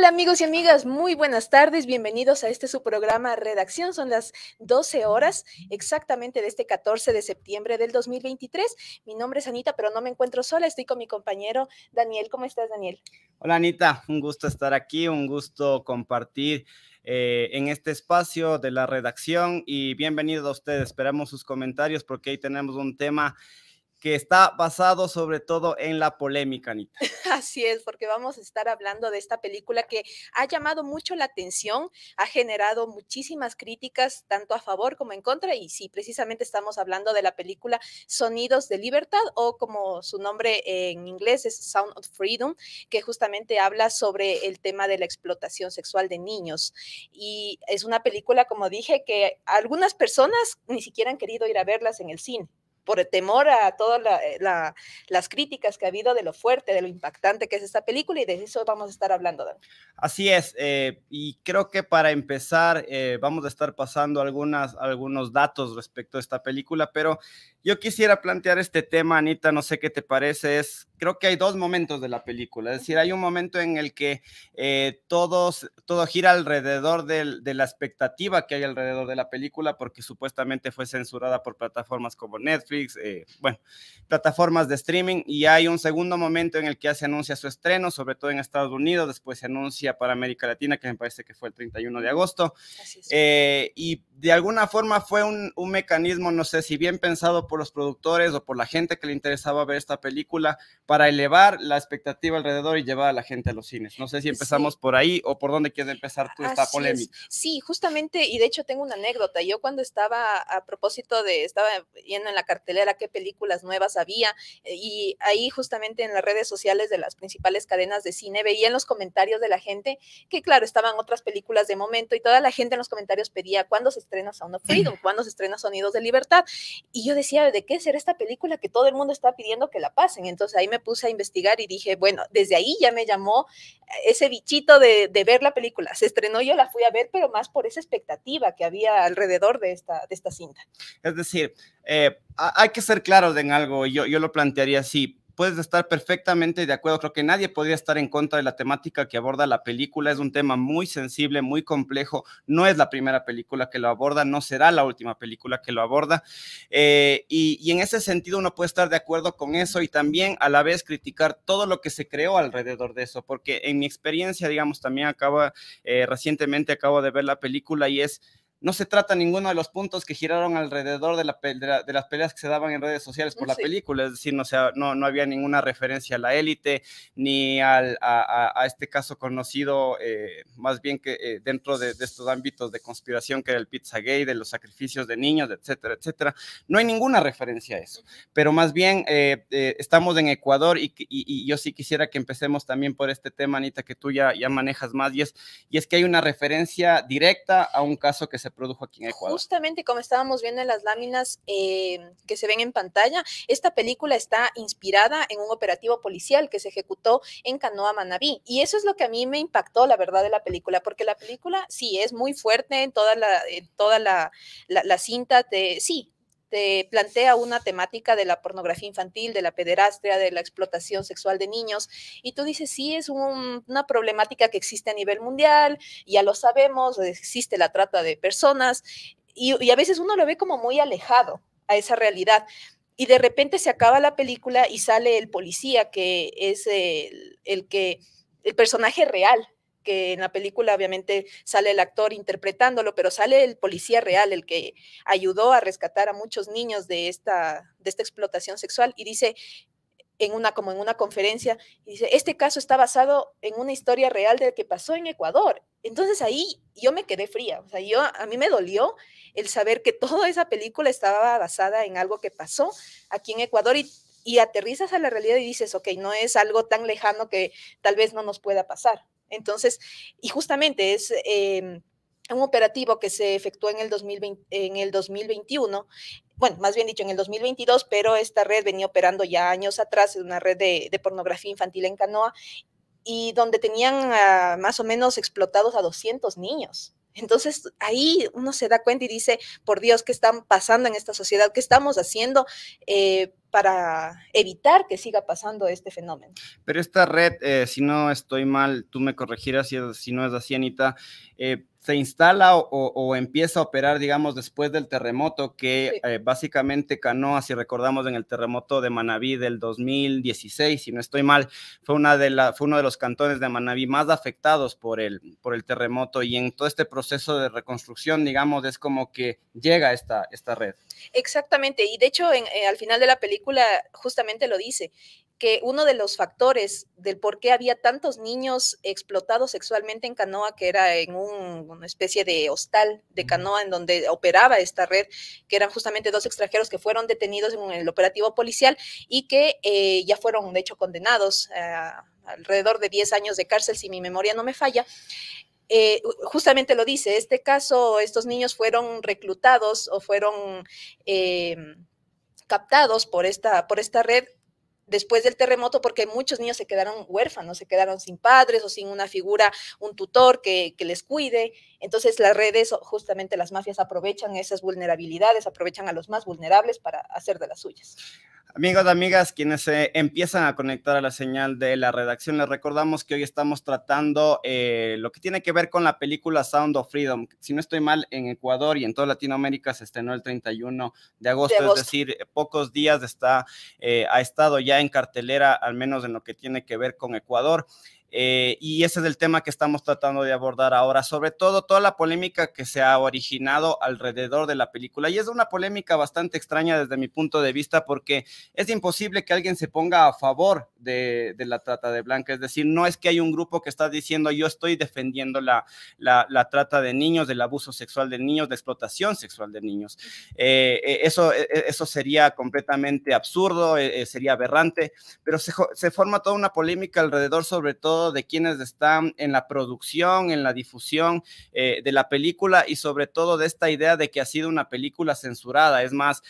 Hola amigos y amigas, muy buenas tardes, bienvenidos a su programa Redacción. Son las 12 horas exactamente de este 14 de septiembre del 2023. Mi nombre es Anita, pero no me encuentro sola, estoy con mi compañero Daniel. ¿Cómo estás, Daniel? Hola Anita, un gusto estar aquí, un gusto compartir en este espacio de la redacción y bienvenidos a ustedes. Esperamos sus comentarios porque ahí tenemos un tema que está basado sobre todo en la polémica, Anita. Así es, porque vamos a estar hablando de esta película que ha llamado mucho la atención, ha generado muchísimas críticas, tanto a favor como en contra, y sí, precisamente estamos hablando de la película Sonidos de Libertad, o como su nombre en inglés es Sound of Freedom, que justamente habla sobre el tema de la explotación sexual de niños. Y es una película, como dije, que algunas personas ni siquiera han querido ir a verlas en el cine por el temor a todas las críticas que ha habido de lo fuerte, de lo impactante que es esta película, y de eso vamos a estar hablando, Dan. Así es, y creo que para empezar vamos a estar pasando algunos datos respecto a esta película, pero yo quisiera plantear este tema, Anita, no sé qué te parece, creo que hay dos momentos de la película, es decir, hay un momento en el que todo gira alrededor de la expectativa que hay alrededor de la película, porque supuestamente fue censurada por plataformas como Netflix, bueno, plataformas de streaming, y hay un segundo momento en el que ya se anuncia su estreno, sobre todo en Estados Unidos, después se anuncia para América Latina, que me parece que fue el 31 de agosto, y de alguna forma fue un mecanismo, no sé si bien pensado por los productores o por la gente que le interesaba ver esta película, para elevar la expectativa alrededor y llevar a la gente a los cines. No sé si empezamos por ahí o por dónde quieres empezar tú esta polémica. Sí, justamente, y de hecho tengo una anécdota. Yo cuando estaba estaba viendo en la cartelera qué películas nuevas había, y ahí justamente en las redes sociales de las principales cadenas de cine veía en los comentarios de la gente que, claro, estaban otras películas de momento, y toda la gente en los comentarios pedía ¿cuándo se estrena Sound of Freedom? ¿Cuándo se estrena Sonidos de Libertad? Y yo decía, ¿de qué será esta película que todo el mundo está pidiendo que la pasen? Entonces ahí me puse a investigar y dije, bueno, desde ahí ya me llamó ese bichito de ver la película. Se estrenó, yo la fui a ver, pero más por esa expectativa que había alrededor de esta cinta. Es decir, hay que ser claros en algo, yo lo plantearía así. Puedes estar perfectamente de acuerdo, creo que nadie podría estar en contra de la temática que aborda la película, es un tema muy sensible, muy complejo, no es la primera película que lo aborda, no será la última película que lo aborda, y en ese sentido uno puede estar de acuerdo con eso y también a la vez criticar todo lo que se creó alrededor de eso, porque en mi experiencia, digamos, también recientemente acabo de ver la película y no se trata ninguno de los puntos que giraron alrededor de las peleas que se daban en redes sociales por la película, es decir, no había ninguna referencia a la élite, ni a este caso conocido, más bien que dentro de estos ámbitos de conspiración que era el Pizzagate, de los sacrificios de niños, etcétera, etcétera. No hay ninguna referencia a eso, pero más bien estamos en Ecuador y yo sí quisiera que empecemos también por este tema, Anita, que tú ya manejas más, y es que hay una referencia directa a un caso que se produjo aquí en Ecuador. Justamente como estábamos viendo en las láminas que se ven en pantalla, esta película está inspirada en un operativo policial que se ejecutó en Canoa, Manabí, y eso es lo que a mí me impactó, la verdad, de la película, porque la película sí es muy fuerte en toda la cinta, te plantea una temática de la pornografía infantil, de la pederastia, de la explotación sexual de niños, y tú dices, sí, es una problemática que existe a nivel mundial, ya lo sabemos, existe la trata de personas, y a veces uno lo ve como muy alejado a esa realidad, y de repente se acaba la película y sale el policía, que es el personaje real, que en la película obviamente sale el actor interpretándolo, pero sale el policía real, el que ayudó a rescatar a muchos niños de esta explotación sexual, y dice como en una conferencia, y dice, este caso está basado en una historia real de que pasó en Ecuador. Entonces ahí yo me quedé fría, o sea, a mí me dolió el saber que toda esa película estaba basada en algo que pasó aquí en Ecuador, y aterrizas a la realidad y dices, ok, no es algo tan lejano que tal vez no nos pueda pasar. Entonces, y justamente es un operativo que se efectuó en el 2021, bueno, más bien dicho, en el 2022, pero esta red venía operando ya años atrás, es una red de pornografía infantil en Canoa, y donde tenían más o menos explotados a 200 niños. Entonces ahí uno se da cuenta y dice, por Dios, ¿qué está pasando en esta sociedad? ¿Qué estamos haciendo para evitar que siga pasando este fenómeno? Pero esta red, si no estoy mal, tú me corregirás si no es así, Anita, se instala o empieza a operar, digamos, después del terremoto, que Sí. básicamente Canoa, si recordamos en el terremoto de Manabí del 2016, si no estoy mal, fue uno de los cantones de Manabí más afectados por el terremoto, y en todo este proceso de reconstrucción, digamos, es como que llega esta red. Exactamente, y de hecho al final de la película justamente lo dice, que uno de los factores del por qué había tantos niños explotados sexualmente en Canoa, que era en una especie de hostal de Canoa en donde operaba esta red, que eran justamente 2 extranjeros que fueron detenidos en el operativo policial y que ya fueron de hecho condenados a alrededor de 10 años de cárcel, si mi memoria no me falla. Justamente lo dice, este caso, estos niños fueron reclutados o fueron captados por esta red después del terremoto, porque muchos niños se quedaron huérfanos, se quedaron sin padres o sin una figura, un tutor que les cuide. Entonces las redes, justamente las mafias aprovechan esas vulnerabilidades, aprovechan a los más vulnerables para hacer de las suyas. Amigos, amigas, quienes se empiezan a conectar a la señal de la redacción, les recordamos que hoy estamos tratando lo que tiene que ver con la película Sound of Freedom. Si no estoy mal, en Ecuador y en toda Latinoamérica se estrenó el 31 de agosto, es decir, pocos días ha estado ya en cartelera, al menos en lo que tiene que ver con Ecuador. Y ese es el tema que estamos tratando de abordar ahora, sobre todo toda la polémica que se ha originado alrededor de la película, y es una polémica bastante extraña desde mi punto de vista, porque es imposible que alguien se ponga a favor de la trata de blancas. Es decir, no es que hay un grupo que está diciendo yo estoy defendiendo la trata de niños, del abuso sexual de niños, de explotación sexual de niños. Eso sería completamente absurdo, sería aberrante, pero se forma toda una polémica alrededor, sobre todo de quienes están en la producción, en la difusión de la película, y sobre todo de esta idea de que ha sido una película censurada. Es más,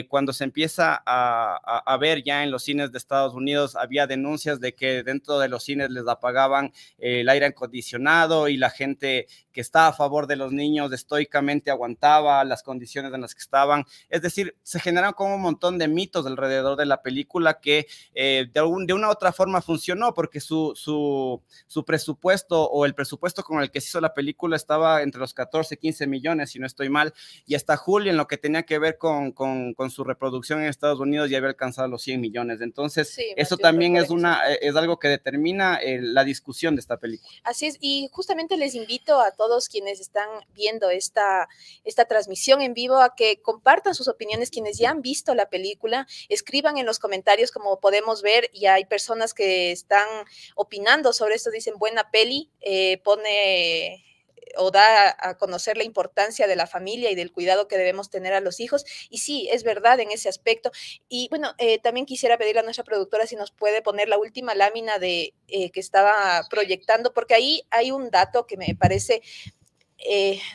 cuando se empieza a ver ya en los cines de Estados Unidos, había denuncias de que dentro de los cines les apagaban el aire acondicionado, y la gente que estaba a favor de los niños estoicamente aguantaba las condiciones en las que estaban. Es decir, se generaron como un montón de mitos alrededor de la película que de una u otra forma funcionó, porque su presupuesto, o el presupuesto con el que se hizo la película, estaba entre los 14, 15 millones, si no estoy mal, y hasta julio, en lo que tenía que ver con su reproducción en Estados Unidos, ya había alcanzado los 100 millones. Entonces, sí, eso también es algo que determina la discusión de esta película. Así es, y justamente les invito a todos quienes están viendo esta transmisión en vivo a que compartan sus opiniones, quienes ya han visto la película, escriban en los comentarios, como podemos ver, y hay personas que están opinando sobre esto, dicen buena peli, pone o da a conocer la importancia de la familia y del cuidado que debemos tener a los hijos. Y sí, es verdad en ese aspecto. Y bueno, también quisiera pedirle a nuestra productora si nos puede poner la última lámina de que estaba proyectando, porque ahí hay un dato que me parece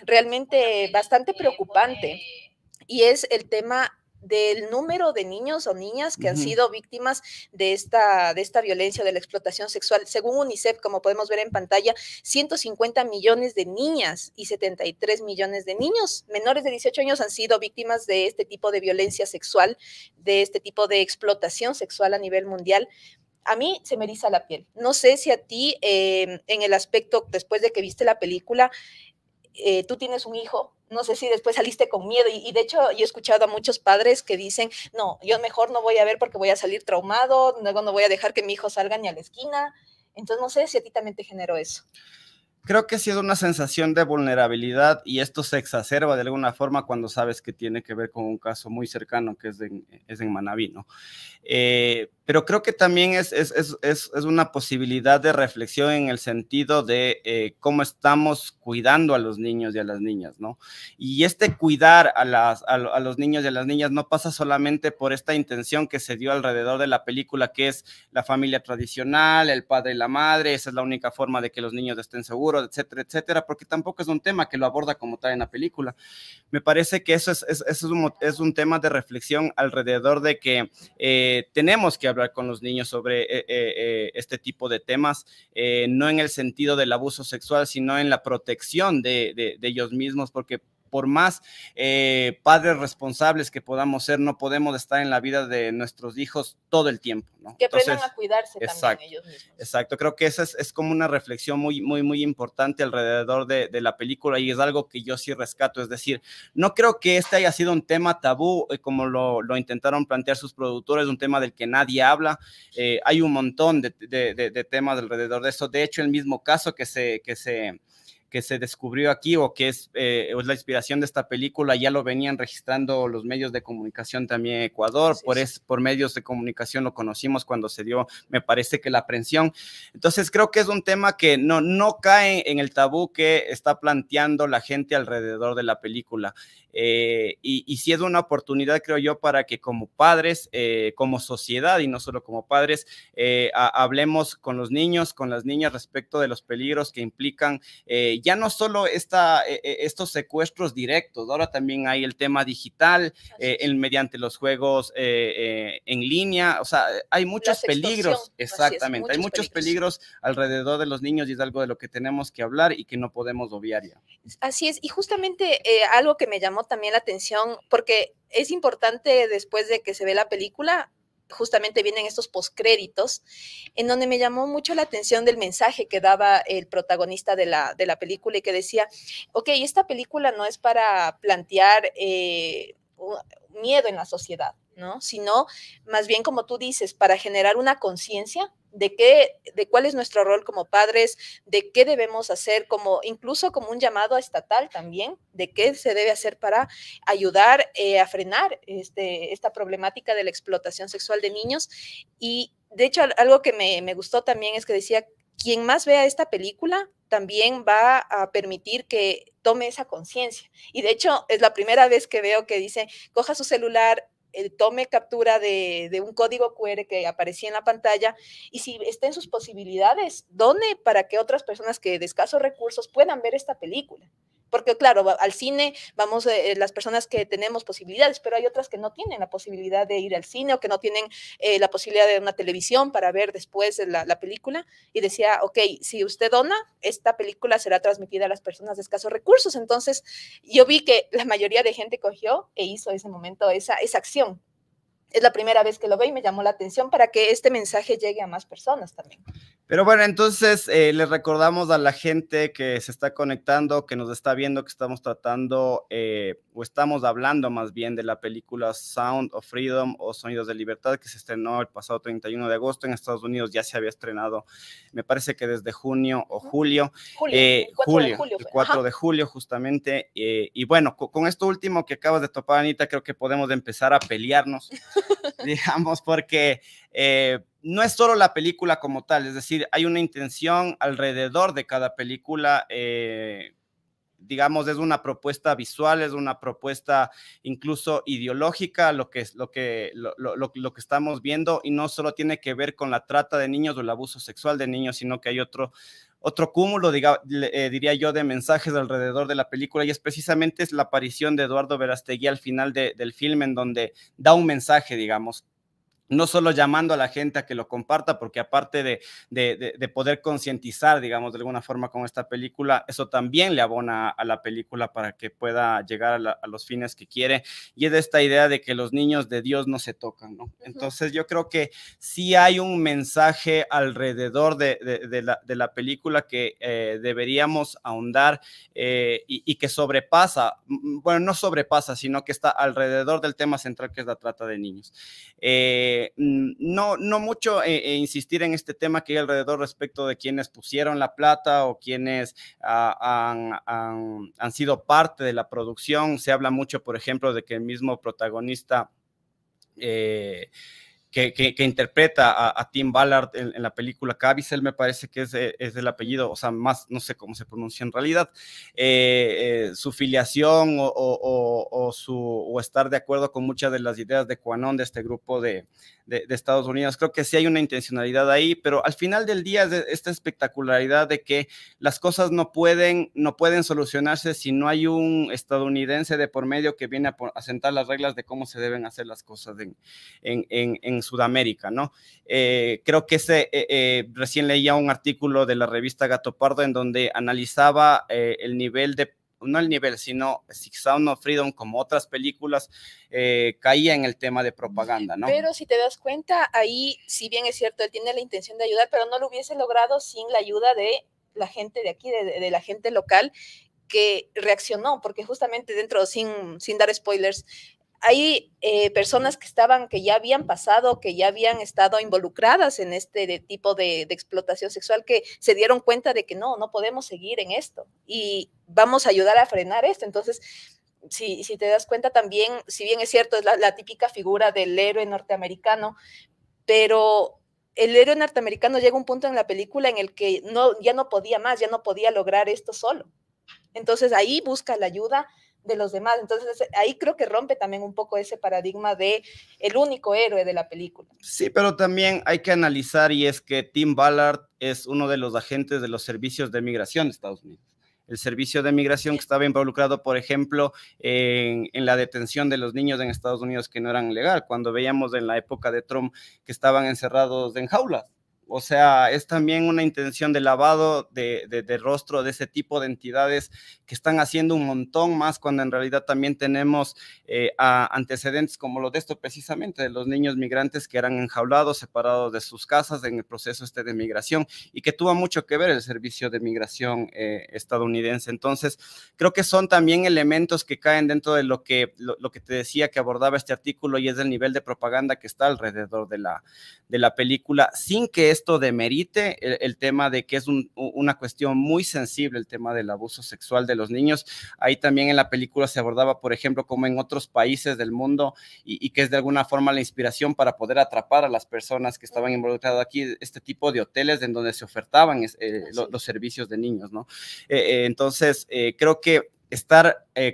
realmente bastante preocupante, y es el tema del número de niños o niñas que han sido víctimas de esta violencia, de la explotación sexual. Según UNICEF, como podemos ver en pantalla, 150 millones de niñas y 73 millones de niños menores de 18 años han sido víctimas de este tipo de violencia sexual, de este tipo de explotación sexual a nivel mundial. A mí se me eriza la piel. No sé si a ti, en el aspecto, después de que viste la película, tú tienes un hijo, no sé si después saliste con miedo, y de hecho yo he escuchado a muchos padres que dicen, no, yo mejor no voy a ver porque voy a salir traumado, luego no voy a dejar que mi hijo salga ni a la esquina. Entonces no sé si a ti también te generó eso. Creo que sí es una sensación de vulnerabilidad, y esto se exacerba de alguna forma cuando sabes que tiene que ver con un caso muy cercano que es en Manabí, ¿no? Pero creo que también es una posibilidad de reflexión en el sentido de cómo estamos cuidando a los niños y a las niñas, ¿no? Y este cuidar a los niños y a las niñas no pasa solamente por esta intención que se dio alrededor de la película, que es la familia tradicional, el padre y la madre, esa es la única forma de que los niños estén seguros, etcétera, etcétera, porque tampoco es un tema que lo aborda como tal en la película. Me parece que eso es un tema de reflexión alrededor de que tenemos que hablar hablar con los niños sobre este tipo de temas, no en el sentido del abuso sexual, sino en la protección de ellos mismos, porque por más padres responsables que podamos ser, no podemos estar en la vida de nuestros hijos todo el tiempo, ¿no? Que aprendan a cuidarse también ellos mismos. Exacto, creo que esa es como una reflexión muy importante alrededor de la película, y es algo que yo sí rescato. Es decir, no creo que este haya sido un tema tabú, como lo intentaron plantear sus productores, un tema del que nadie habla. Hay un montón de temas alrededor de eso. De hecho, el mismo caso que se descubrió aquí, o que es la inspiración de esta película, ya lo venían registrando los medios de comunicación también en Ecuador. Sí. Por medios de comunicación lo conocimos cuando se dio, me parece que la aprehensión. Entonces creo que es un tema que no cae en el tabú que está planteando la gente alrededor de la película. Y sí es una oportunidad, creo yo, para que como padres, como sociedad y no solo como padres, hablemos con los niños, con las niñas respecto de los peligros que implican ya no solo estos secuestros directos, ahora también hay el tema digital, mediante los juegos en línea. O sea, hay muchos peligros, exactamente, hay muchos peligros alrededor de los niños, y es algo de lo que tenemos que hablar y que no podemos obviar ya. Así es, y justamente algo que me llamó también la atención, porque es importante, después de que se ve la película, justamente vienen estos postcréditos, en donde me llamó mucho la atención del mensaje que daba el protagonista de la película, y que decía, ok, esta película no es para plantear miedo en la sociedad, ¿no? Sino más bien, como tú dices, para generar una conciencia de cuál es nuestro rol como padres, de qué debemos hacer, incluso como un llamado estatal también, de qué se debe hacer para ayudar a frenar esta problemática de la explotación sexual de niños. Y de hecho, algo que me gustó también es que decía, quien más vea esta película también va a permitir que tome esa conciencia. Y de hecho, es la primera vez que veo que dice, coja su celular, tome captura de un código QR que aparecía en la pantalla, y si está en sus posibilidades, done para que otras personas que de escasos recursos puedan ver esta película. Porque claro, al cine vamos las personas que tenemos posibilidades, pero hay otras que no tienen la posibilidad de ir al cine, o que no tienen la posibilidad de una televisión para ver después la película. Y decía, ok, si usted dona, esta película será transmitida a las personas de escasos recursos. Entonces yo vi que la mayoría de gente cogió e hizo ese momento esa acción. Es la primera vez que lo veo y me llamó la atención para que este mensaje llegue a más personas también. Pero bueno, entonces les recordamos a la gente que se está conectando, que nos está viendo, que estamos tratando, o estamos hablando más bien, de la película Sound of Freedom, o Sonidos de Libertad, que se estrenó el pasado 31 de agosto. En Estados Unidos ya se había estrenado, me parece que desde junio o julio. El 4 de julio justamente. Y bueno, con esto último que acabas de topar, Anita, creo que podemos empezar a pelearnos, digamos, porque no es solo la película como tal, es decir, hay una intención alrededor de cada película. Digamos, es una propuesta visual, es una propuesta incluso ideológica, lo que estamos viendo, y no solo tiene que ver con la trata de niños o el abuso sexual de niños, sino que hay otro cúmulo, diría yo, de mensajes alrededor de la película, y es precisamente la aparición de Eduardo Verástegui al final del filme, en donde da un mensaje, digamos, no solo llamando a la gente a que lo comparta, porque aparte de poder concientizar, digamos, de alguna forma con esta película, eso también le abona a la película para que pueda llegar a los fines que quiere, y es de esta idea de que los niños de Dios no se tocan, ¿no? Entonces yo creo que sí hay un mensaje alrededor de la película que deberíamos ahondar, y que sobrepasa, bueno, no sobrepasa, sino que está alrededor del tema central, que es la trata de niños. No mucho insistir en este tema que hay alrededor respecto de quienes pusieron la plata o quienes han sido parte de la producción. Se habla mucho, por ejemplo, de que el mismo protagonista que interpreta a Tim Ballard en la película, Caviezel, me parece que es el apellido, o sea, más no sé cómo se pronuncia en realidad, su filiación o estar de acuerdo con muchas de las ideas de QAnon, de este grupo de Estados Unidos. Creo que sí hay una intencionalidad ahí, pero al final del día es esta espectacularidad de que las cosas no pueden solucionarse si no hay un estadounidense de por medio que viene a sentar las reglas de cómo se deben hacer las cosas en en Sudamérica, ¿no? Creo que recién leía un artículo de la revista Gato Pardo en donde analizaba el nivel de, no el nivel, sino Six Sound of Freedom, como otras películas, caía en el tema de propaganda, ¿no? Pero si te das cuenta, ahí, si bien es cierto, él tiene la intención de ayudar, pero no lo hubiese logrado sin la ayuda de la gente de aquí, de la gente local, que reaccionó, porque justamente dentro, sin dar spoilers, hay personas que que ya habían pasado, que ya habían estado involucradas en este tipo de explotación sexual, que se dieron cuenta de que no podemos seguir en esto y vamos a ayudar a frenar esto. Entonces, si te das cuenta también, si bien es cierto, es la típica figura del héroe norteamericano, pero el héroe norteamericano llega a un punto en la película en el que ya no podía más, ya no podía lograr esto solo. Entonces ahí busca la ayuda de los demás. Entonces ahí creo que rompe también un poco ese paradigma de el único héroe de la película. Sí, pero también hay que analizar, y es que Tim Ballard es uno de los agentes de los servicios de migración de Estados Unidos. El servicio de migración que estaba involucrado, por ejemplo, en la detención de los niños en Estados Unidos que no eran legal, cuando veíamos en la época de Trump que estaban encerrados en jaulas. O sea, es también una intención de lavado de rostro de ese tipo de entidades que están haciendo un montón más, cuando en realidad también tenemos antecedentes como los de esto precisamente, de los niños migrantes que eran enjaulados, separados de sus casas en el proceso de migración, y que tuvo mucho que ver el servicio de migración estadounidense. Entonces, creo que son también elementos que caen dentro de lo que te decía que abordaba este artículo, y es el nivel de propaganda que está alrededor de la película, sin que esto demerite el tema de que es una cuestión muy sensible, el tema del abuso sexual de los niños. Ahí también en la película se abordaba, por ejemplo, como en otros países del mundo, y que es de alguna forma la inspiración para poder atrapar a las personas que estaban involucradas aquí, este tipo de hoteles en donde se ofertaban los servicios de niños, ¿no? Entonces, creo que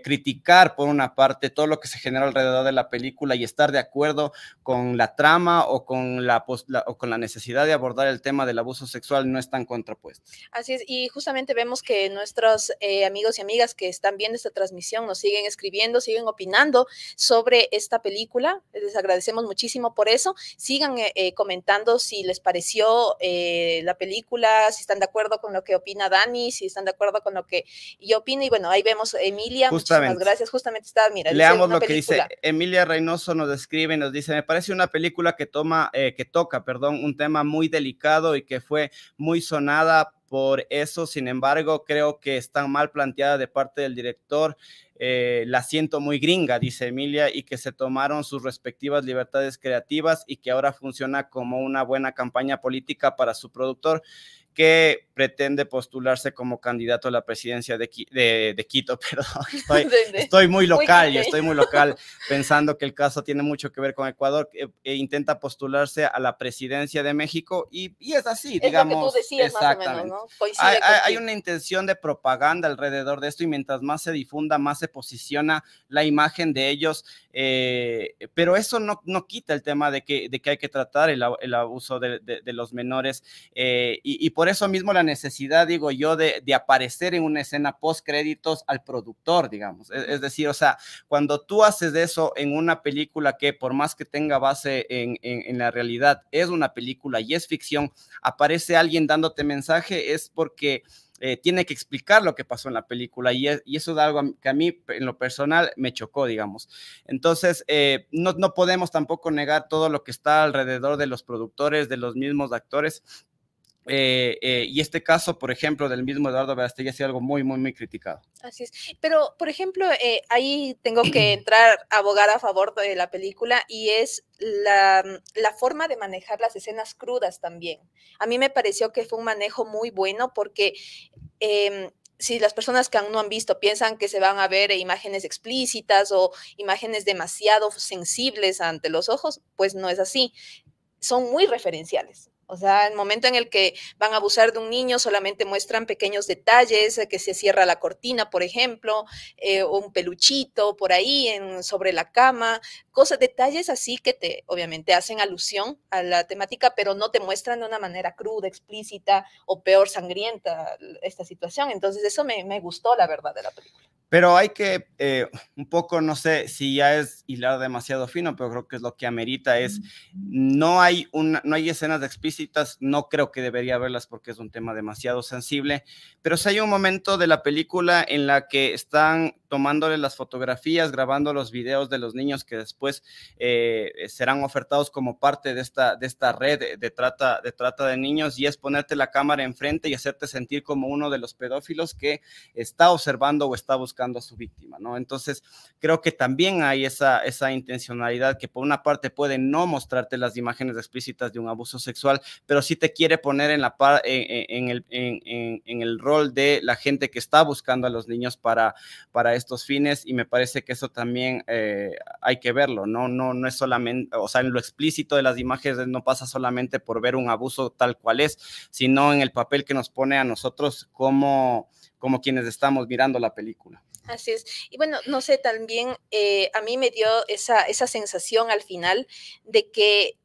criticar por una parte todo lo que se genera alrededor de la película y estar de acuerdo con la trama o con la necesidad de abordar el tema del abuso sexual no están contrapuestos. Así es, y justamente vemos que nuestros amigos y amigas que están viendo esta transmisión nos siguen escribiendo, siguen opinando sobre esta película. Les agradecemos muchísimo por eso. Sigan comentando si les pareció la película, si están de acuerdo con lo que opina Dani, si están de acuerdo con lo que yo opino. Y bueno, ahí vemos Emilia, muchísimas gracias. Justamente está, mira, leamos lo que dice Emilia Reynoso, nos describe, nos dice: me parece una película que toca un tema muy delicado y que fue muy sonada por eso. Sin embargo, creo que está mal planteada de parte del director. La siento muy gringa, dice Emilia, y que se tomaron sus respectivas libertades creativas y que ahora funciona como una buena campaña política para su productor, que pretende postularse como candidato a la presidencia de Quito, perdón, estoy muy local, yo estoy muy local, pensando que el caso tiene mucho que ver con Ecuador, intenta postularse a la presidencia de México, y es así, digamos. Es lo que tú decías, exactamente. Más o menos, ¿no? Hay una intención de propaganda alrededor de esto, y mientras más se difunda, más se posiciona la imagen de ellos, pero eso no quita el tema de que hay que tratar el abuso de los menores, y por eso mismo la necesidad, digo yo, de aparecer en una escena post créditos al productor, digamos. Es decir, o sea, cuando tú haces eso en una película que, por más que tenga base en la realidad, es una película y es ficción, aparece alguien dándote mensaje, es porque tiene que explicar lo que pasó en la película, y eso es algo que a mí en lo personal me chocó, digamos. Entonces, no podemos tampoco negar todo lo que está alrededor de los productores, de los mismos actores. Y este caso, por ejemplo, del mismo Eduardo Verástegui, ha sido algo muy, muy, muy criticado. Así es. Pero, por ejemplo, ahí tengo que entrar a abogar a favor de la película, y es la forma de manejar las escenas crudas también. A mí me pareció que fue un manejo muy bueno, porque si las personas que aún no han visto piensan que se van a ver imágenes explícitas o imágenes demasiado sensibles ante los ojos, pues no es así. Son muy referenciales. O sea, el momento en el que van a abusar de un niño solamente muestran pequeños detalles, que se cierra la cortina, por ejemplo, o un peluchito por ahí sobre la cama, detalles así que obviamente hacen alusión a la temática, pero no te muestran de una manera cruda, explícita o peor, sangrienta esta situación. Entonces eso me gustó, la verdad, de la película. Pero hay que un poco, no sé si ya es hilar demasiado fino, pero creo que es lo que amerita es, no hay escenas explícitas, no creo que debería haberlas porque es un tema demasiado sensible, pero sí hay un momento de la película en la que están tomándole las fotografías, grabando los videos de los niños que después serán ofertados como parte de esta red de trata de niños, y es ponerte la cámara enfrente y hacerte sentir como uno de los pedófilos que está observando o está buscando a su víctima, ¿no? Entonces, creo que también hay esa intencionalidad que por una parte puede no mostrarte las imágenes explícitas de un abuso sexual, pero sí te quiere poner en el rol de la gente que está buscando a los niños para estos fines, y me parece que eso también hay que verlo, no es solamente, o sea, en lo explícito de las imágenes no pasa solamente por ver un abuso tal cual es, sino en el papel que nos pone a nosotros como quienes estamos mirando la película. Así es. Y bueno, no sé, también a mí me dio esa sensación al final de que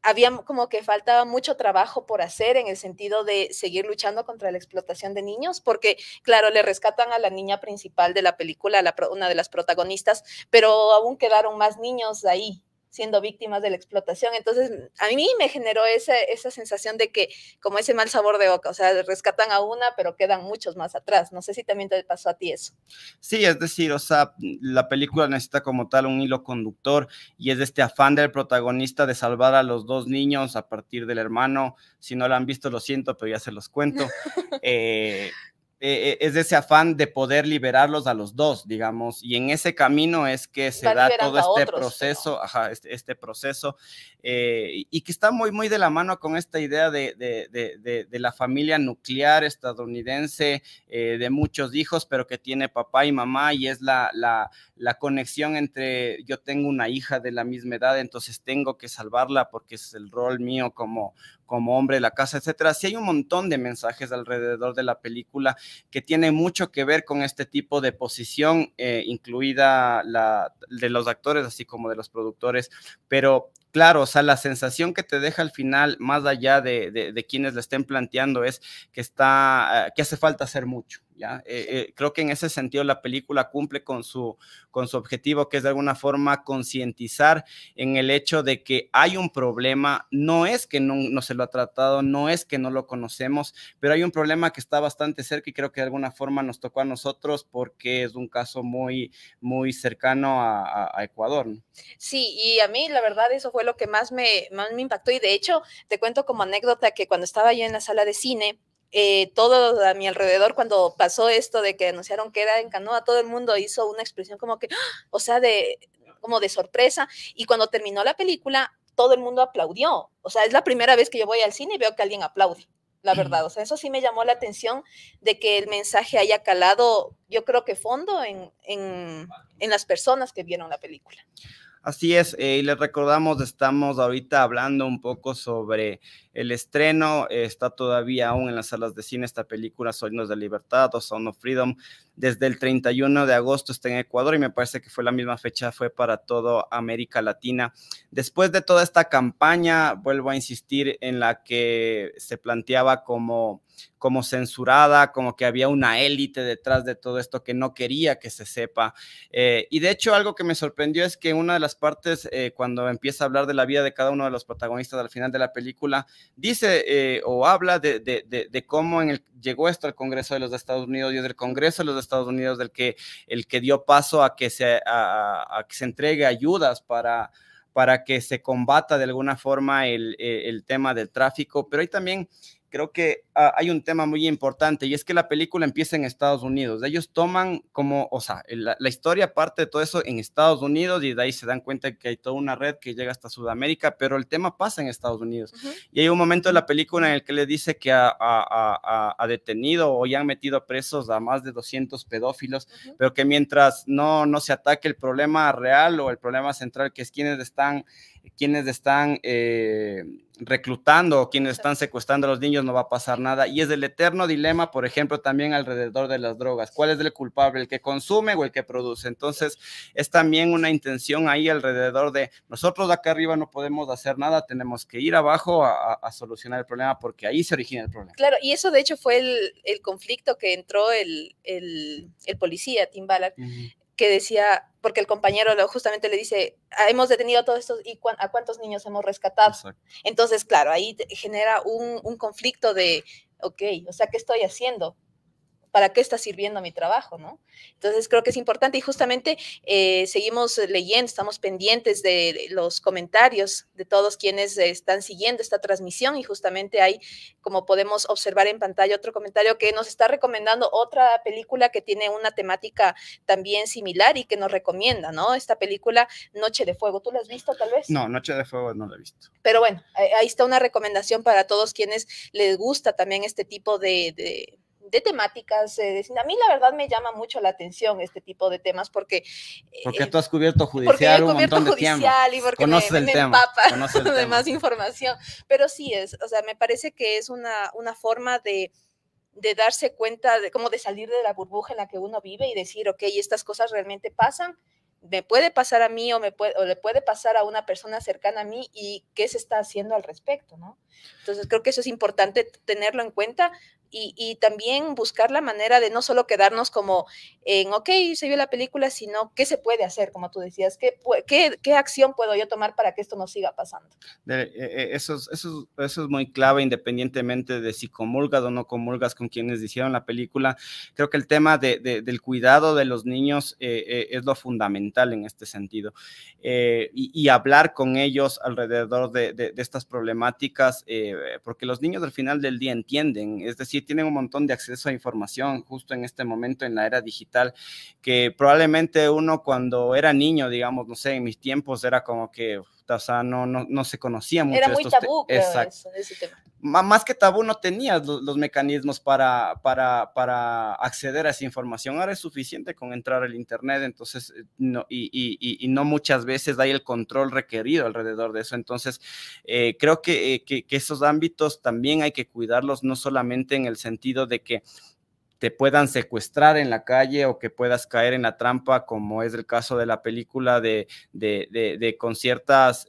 había como que faltaba mucho trabajo por hacer en el sentido de seguir luchando contra la explotación de niños, porque claro, le rescatan a la niña principal de la película, una de las protagonistas, pero aún quedaron más niños ahí siendo víctimas de la explotación. Entonces, a mí me generó esa sensación de que, como ese mal sabor de boca, o sea, rescatan a una, pero quedan muchos más atrás. No sé si también te pasó a ti eso. Sí, es decir, o sea, la película necesita como tal un hilo conductor, y es este afán del protagonista de salvar a los dos niños a partir del hermano. Si no lo han visto, lo siento, pero ya se los cuento. Es ese afán de poder liberarlos a los dos, digamos, y en ese camino es que se da todo este proceso, este proceso, y que está muy, muy de la mano con esta idea de la familia nuclear estadounidense, de muchos hijos, pero que tiene papá y mamá, y es la conexión entre yo tengo una hija de la misma edad, entonces tengo que salvarla porque es el rol mío como hombre de la casa, etcétera. Sí hay un montón de mensajes alrededor de la película que tiene mucho que ver con este tipo de posición, incluida la de los actores, así como de los productores, pero claro, o sea, la sensación que te deja al final, más allá de quienes la estén planteando, es que hace falta hacer mucho, ¿ya? Creo que en ese sentido la película cumple con su objetivo, que es de alguna forma concientizar en el hecho de que hay un problema, no es que no se lo ha tratado, no es que no lo conocemos, pero hay un problema que está bastante cerca, y creo que de alguna forma nos tocó a nosotros porque es un caso muy, muy cercano a Ecuador, ¿no? Sí, y a mí la verdad eso fue lo que más me impactó, y de hecho te cuento como anécdota que cuando estaba yo en la sala de cine, todo a mi alrededor, cuando pasó esto de que anunciaron que era en Canoa, todo el mundo hizo una expresión como que, ¡ah! O sea, como de sorpresa, y cuando terminó la película, todo el mundo aplaudió. O sea, es la primera vez que yo voy al cine y veo que alguien aplaude, la verdad. O sea, eso sí me llamó la atención de que el mensaje haya calado, yo creo que fondo en las personas que vieron la película. Así es, y les recordamos, estamos ahorita hablando un poco sobre el estreno, está todavía aún en las salas de cine esta película, Sueños de Libertad o Sound of Freedom, desde el 31 de agosto está en Ecuador, y me parece que fue la misma fecha, fue para toda América Latina. Después de toda esta campaña, vuelvo a insistir en la que se planteaba como censurada, como que había una élite detrás de todo esto que no quería que se sepa. Y de hecho, algo que me sorprendió es que una de las partes, cuando empieza a hablar de la vida de cada uno de los protagonistas al final de la película, dice o habla de cómo llegó esto al Congreso de los Estados Unidos, y es el Congreso de los Estados Unidos el que dio paso a que se entregue ayudas para que se combata de alguna forma el tema del tráfico, pero hay también creo que hay un tema muy importante, y es que la película empieza en Estados Unidos. Ellos toman o sea, la historia parte de todo eso en Estados Unidos, y de ahí se dan cuenta que hay toda una red que llega hasta Sudamérica, pero el tema pasa en Estados Unidos. Y hay un momento de la película en el que le dice que ha detenido o ya han metido presos a más de 200 pedófilos, pero que mientras no se ataque el problema real o el problema central, que es quienes están reclutando o quienes están secuestrando a los niños no va a pasar nada. Y es el eterno dilema, por ejemplo, también alrededor de las drogas. ¿Cuál es el culpable, el que consume o el que produce? Entonces, es también una intención ahí alrededor de nosotros de acá arriba no podemos hacer nada, tenemos que ir abajo a solucionar el problema porque ahí se origina el problema. Claro, y eso de hecho fue el conflicto que entró el policía, Tim Ballard, que decía, porque el compañero justamente le dice, hemos detenido a todos estos, ¿y a cuántos niños hemos rescatado? Exacto. Entonces, claro, ahí genera un conflicto de, ok, o sea, ¿qué estoy haciendo? ¿Para qué está sirviendo mi trabajo, no? Entonces creo que es importante y justamente seguimos leyendo, estamos pendientes de los comentarios de todos quienes están siguiendo esta transmisión y justamente hay, como podemos observar en pantalla, otro comentario que nos está recomendando otra película que tiene una temática también similar y que nos recomienda, ¿no? Esta película Noche de Fuego, ¿tú la has visto tal vez? No, Noche de Fuego no la he visto. Pero bueno, ahí está una recomendación para todos quienes les gusta también este tipo de temáticas. A mí la verdad me llama mucho la atención este tipo de temas porque tú has cubierto judicial un montón de tiempo. Y porque me empapa de más información. Pero sí o sea, me parece que es una forma de darse cuenta, como de salir de la burbuja en la que uno vive y decir, ok, estas cosas realmente pasan, me puede pasar a mí o le puede pasar a una persona cercana a mí y qué se está haciendo al respecto, ¿no? Entonces creo que eso es importante tenerlo en cuenta y también buscar la manera de no solo quedarnos como en, ok, se vio la película, sino qué se puede hacer, como tú decías, qué acción puedo yo tomar para que esto no siga pasando. Eso es muy clave, independientemente de si comulgas o no comulgas con quienes hicieron la película. Creo que el tema del cuidado de los niños es lo fundamental en este sentido. Y hablar con ellos alrededor de estas problemáticas, porque los niños al final del día entienden, es decir, tienen un montón de acceso a información justo en este momento en la era digital, que probablemente uno cuando era niño, digamos, no sé, en mis tiempos era como que, o sea, no se conocía mucho. Era muy tabú, creo, ese tema. Más que tabú, no tenías los mecanismos para acceder a esa información. Ahora es suficiente con entrar al internet, entonces, no muchas veces hay el control requerido alrededor de eso. Entonces, creo que esos ámbitos también hay que cuidarlos, no solamente en el sentido de que te puedan secuestrar en la calle o que puedas caer en la trampa, como es el caso de la película con ciertas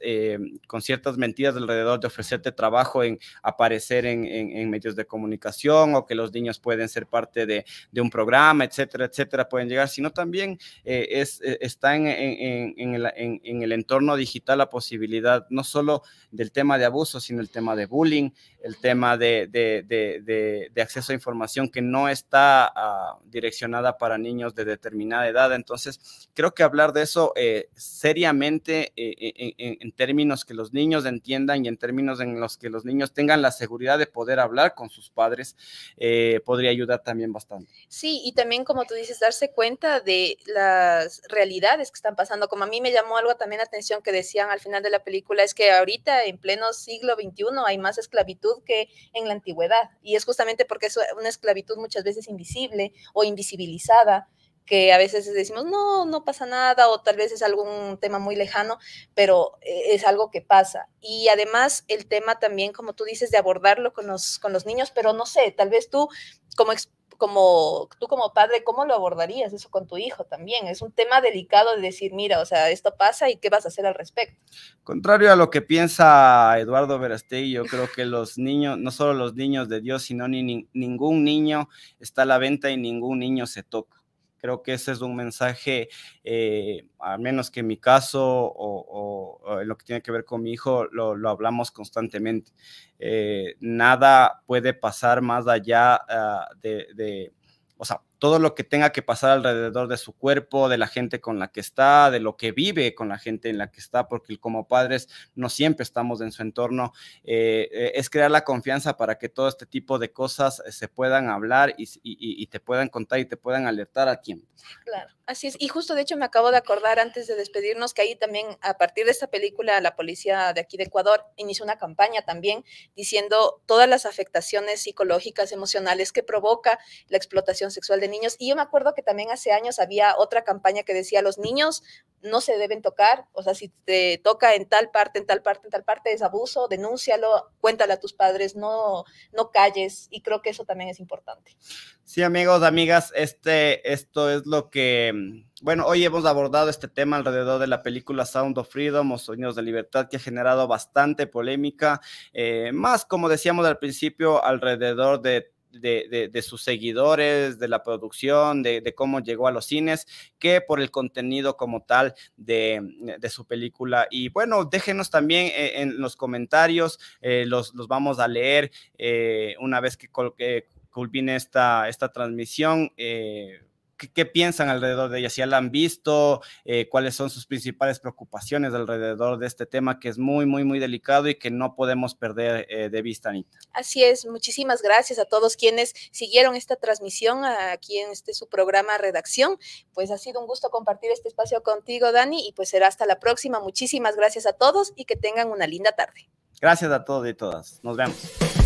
mentiras alrededor de ofrecerte trabajo en aparecer en medios de comunicación o que los niños pueden ser parte de un programa, etcétera, etcétera, pueden llegar, sino también está en el entorno digital la posibilidad no solo del tema de abuso, sino el tema de bullying, el tema de acceso a información que no está direccionada para niños de determinada edad. Entonces, creo que hablar de eso seriamente en términos que los niños entiendan y en términos en los que los niños tengan la seguridad de poder hablar con sus padres, podría ayudar también bastante. Sí, y también, como tú dices, darse cuenta de las realidades que están pasando. Como a mí me llamó algo también la atención que decían al final de la película, es que ahorita en pleno siglo XXI hay más esclavitud que en la antigüedad. Y es justamente porque es una esclavitud muchas veces invisible o invisibilizada, que a veces decimos, no pasa nada, o tal vez es algún tema muy lejano, pero es algo que pasa. Y además el tema también, como tú dices, de abordarlo con los niños, pero no sé, tal vez tú como padre, ¿cómo lo abordarías eso con tu hijo también? Es un tema delicado de decir, mira, o sea, esto pasa y qué vas a hacer al respecto. Contrario a lo que piensa Eduardo Verástegui, yo creo que los niños, no solo los niños de Dios, sino ningún niño está a la venta y ningún niño se toca. Creo que ese es un mensaje, al menos que en mi caso o en lo que tiene que ver con mi hijo, lo hablamos constantemente. Nada puede pasar más allá o sea, todo lo que tenga que pasar alrededor de su cuerpo, de la gente con la que está, de lo que vive con la gente en la que está, porque como padres no siempre estamos en su entorno, es crear la confianza para que todo este tipo de cosas se puedan hablar y te puedan contar y te puedan alertar a tiempo. Claro, así es. Y justo de hecho me acabo de acordar antes de despedirnos que ahí también a partir de esta película la policía de aquí de Ecuador inició una campaña también diciendo todas las afectaciones psicológicas, emocionales que provoca la explotación sexual de sobre niños. Y yo me acuerdo que también hace años había otra campaña que decía, los niños no se deben tocar, o sea, si te toca en tal parte, en tal parte, en tal parte, es abuso, denúncialo, cuéntale a tus padres, no calles, y creo que eso también es importante. Sí, amigos, amigas, esto es lo que, bueno, hoy hemos abordado este tema alrededor de la película Sound of Freedom o Sonidos de Libertad, que ha generado bastante polémica, más como decíamos al principio, alrededor de sus seguidores, de la producción, de cómo llegó a los cines, que por el contenido como tal de su película. Y bueno, déjenos también en los comentarios, los vamos a leer una vez que culmine esta transmisión. ¿Qué piensan alrededor de ella? Si ya la han visto, cuáles son sus principales preocupaciones alrededor de este tema que es muy, muy, muy delicado y que no podemos perder de vista, Anita. Así es, muchísimas gracias a todos quienes siguieron esta transmisión aquí en su programa Redacción. Pues ha sido un gusto compartir este espacio contigo, Dani, y pues será hasta la próxima. Muchísimas gracias a todos y que tengan una linda tarde. Gracias a todos y todas. Nos vemos.